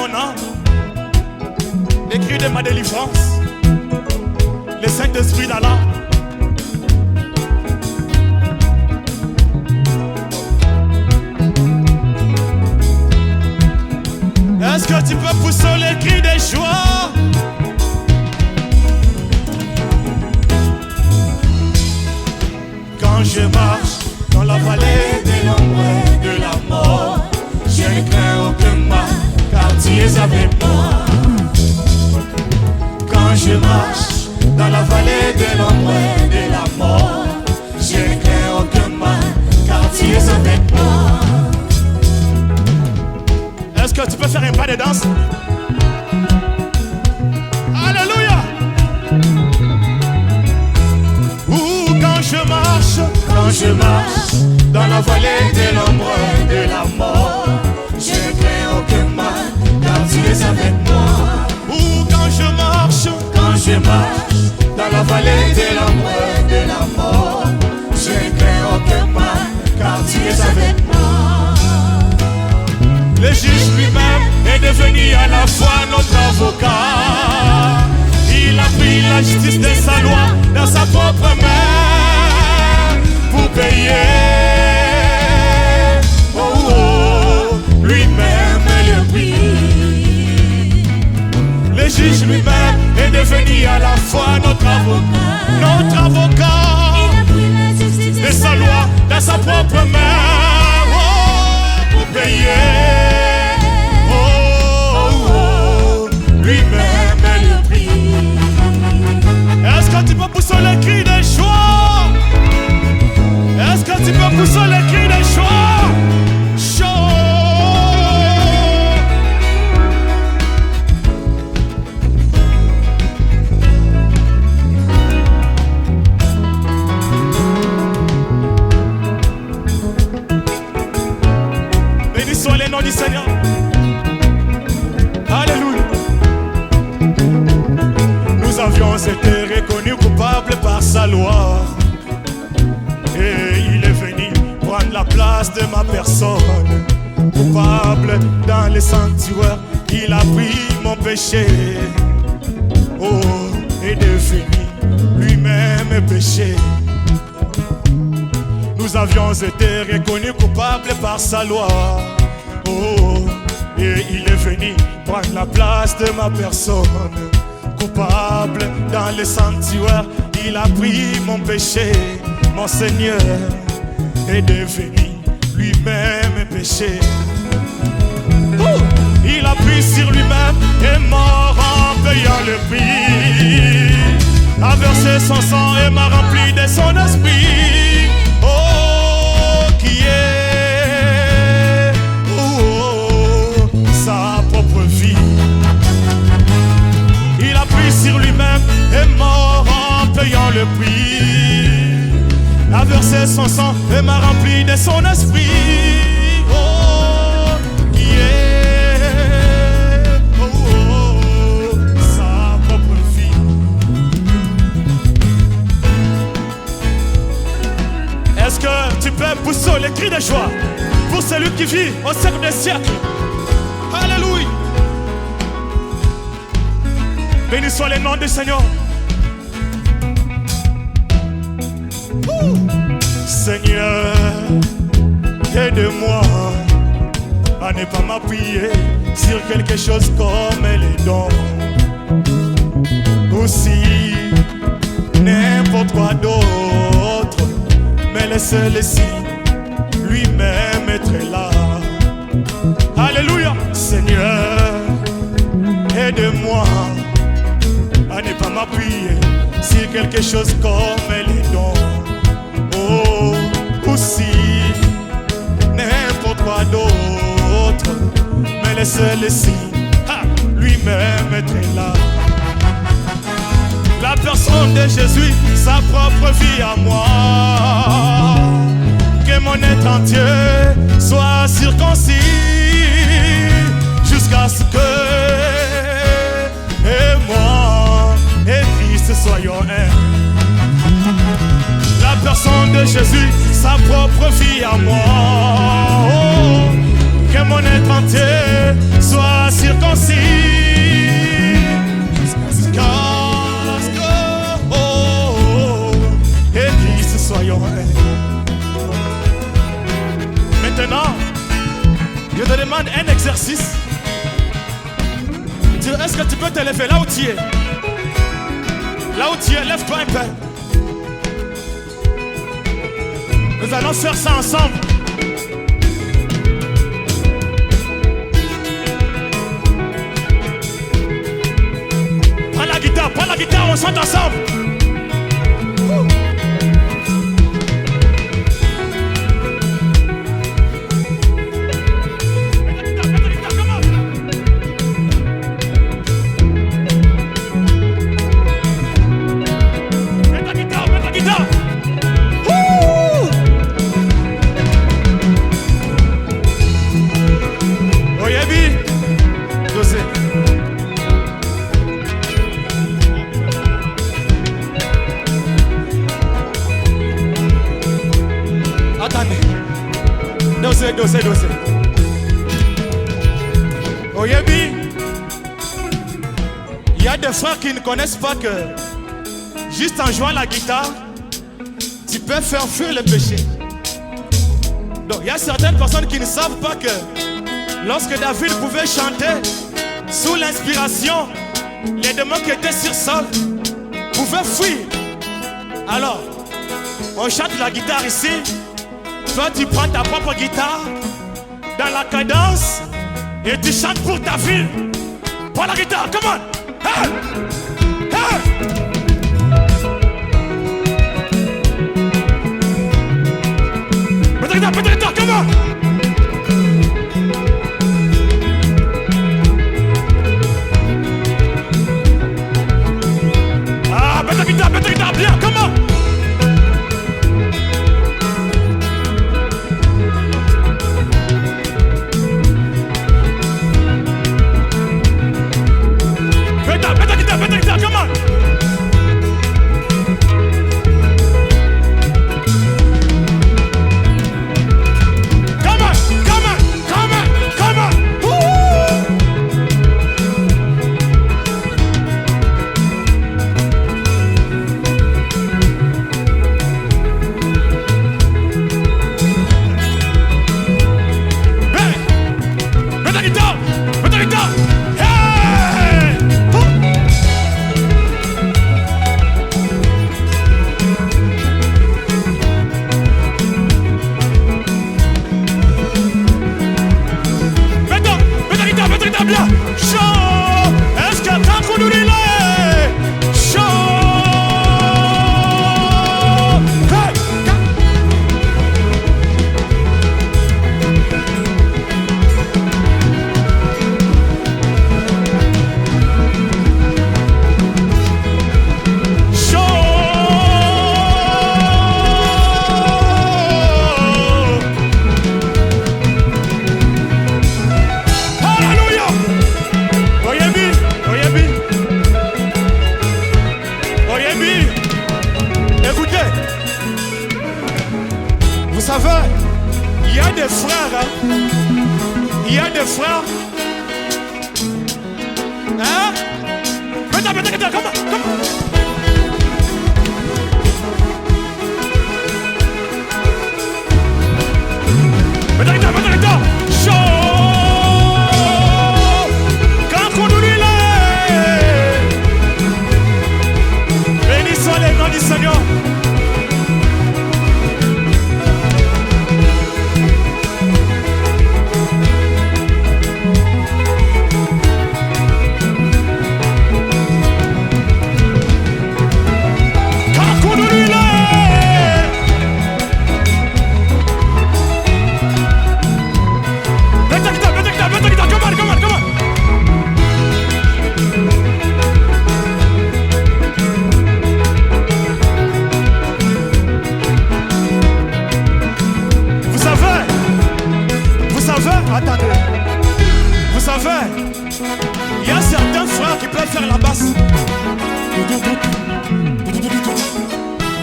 mon âme, les cris de ma délivrance, le Saint-Esprit d'Allah. Est-ce que tu peux pousser les cris de joie? Quand je marche dans la vallée de l'ombre de la mort, je ne crains aucun mal, car tu es avec moi. Quand je marche dans la vallée de l'ombre de la mort, je ne crains aucun mal, car tu es avec moi. Est-ce que tu peux faire un pas de danse? Alléluia! Quand je marche dans la vallée de l'ombre de la mort, je ne crains aucun mal, car tu es avec moi. Quand je marche dans la vallée de l'ombre de la mort, je ne crains aucun mal, car tu es avec moi. Le juge lui-même est devenu à la fois notre avocat. Il a pris la justice de sa loi dans sa propre main pour payer. Lui-même le prix. Le juge lui-même est devenu à la fois notre avocat. Notre avocat. Il a pris la justice de sa loi dans sa propre main pour payer. Lui-même le prix. Est-ce que tu peux pousser les cris de joie? Est-ce que tu peux pousser les cris de joie? Chaud. Béni soit le nom du Seigneur. Alléluia. Nous avions été reconnus coupables par sa loi. Et il est venu prendre la place de ma personne. Coupable dans les sanctuaires, il a pris mon péché. Oh, et devenu lui-même péché. Nous avions été reconnus coupables par sa loi. Oh, et il est venu prendre la place de ma personne. Coupable dans les sanctuaires, il a pris mon péché. Mon Seigneur est devenu lui-même péché. Il a pris sur lui-même et mort en payant le prix. A versé son sang et m'a rempli de son esprit. Oh, qui est sa propre vie. Il a pris sur lui-même et mort en payant le prix. A versé son sang et m'a rempli de son esprit. Oh, qui est sa propre vie. Est-ce que tu peux pousser les cris de joie pour celui qui vit au siècle des siècles? Alléluia. Béni soit le nom du Seigneur. Seigneur, aide-moi à ne pas m'appuyer sur quelque chose comme les dons. Aussi, n'importe quoi d'autre, mais laisse-le-ci lui-même être là. Alléluia. Seigneur, aide-moi à ne pas m'appuyer sur quelque chose comme les dons. Oh, aussi, n'importe quoi d'autre, mais laisse-le-ci lui-même être là. La personne de Jésus, sa propre vie à moi. Que mon être entier soit circoncis jusqu'à ce que et moi et Christ soyons un. La personne de Jésus, sa propre vie à moi. Oh, que mon être entier soit circoncis. Jusqu'à ce que, Église, soyons maintenant, je te demande un exercice. Est-ce que tu peux te lever là où tu es? Là où tu es, lève-toi un peu. Nous allons faire ça ensemble. Prends la guitare, on chante ensemble. Dosé. Oyebi, il y a des frères qui ne connaissent pas que juste en jouant la guitare, tu peux faire fuir le péché. Donc il y a certaines personnes qui ne savent pas que lorsque David pouvait chanter sous l'inspiration, les démons qui étaient sur Saul pouvaient fuir. Alors, on chante la guitare ici. Toi, tu prends ta propre guitare dans la cadence et tu chantes pour ta ville. Prends la guitare, come on! Hey! Hey! Mets ta guitare, come on! Ah, mets ta guitare, bien, come on! Come on! Il y a des frères. Hein? Mets-toi, comment? Mets-toi, chaud. Quand on nous bénis soit les noms du Seigneur. Attendez, vous savez, il y a certains frères qui peuvent faire la basse.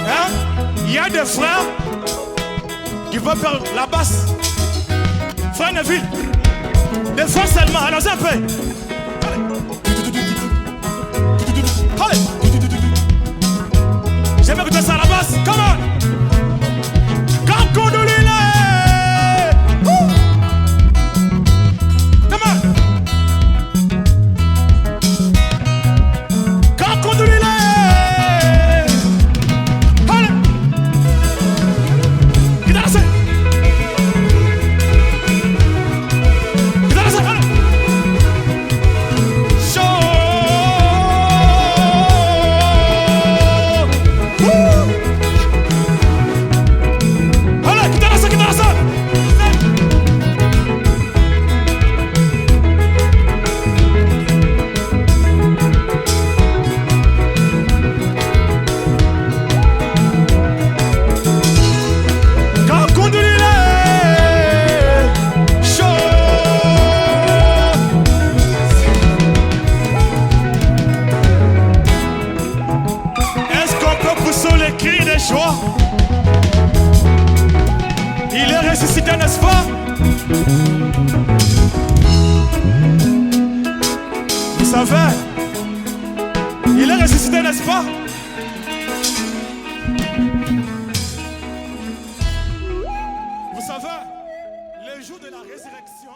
Hein? Il y a des frères qui peuvent faire la basse. Frère Neville, Des fois seulement, allons un peu. Allez. J'aime écouter ça à la basse. Come on. Kankondulile. Come on. Kankondulile. Allez. Guitare ça. Guitare ça. Allez. Il est ressuscité, n'est-ce pas? Vous savez, il est ressuscité, n'est-ce pas? Vous savez, le jour de la résurrection,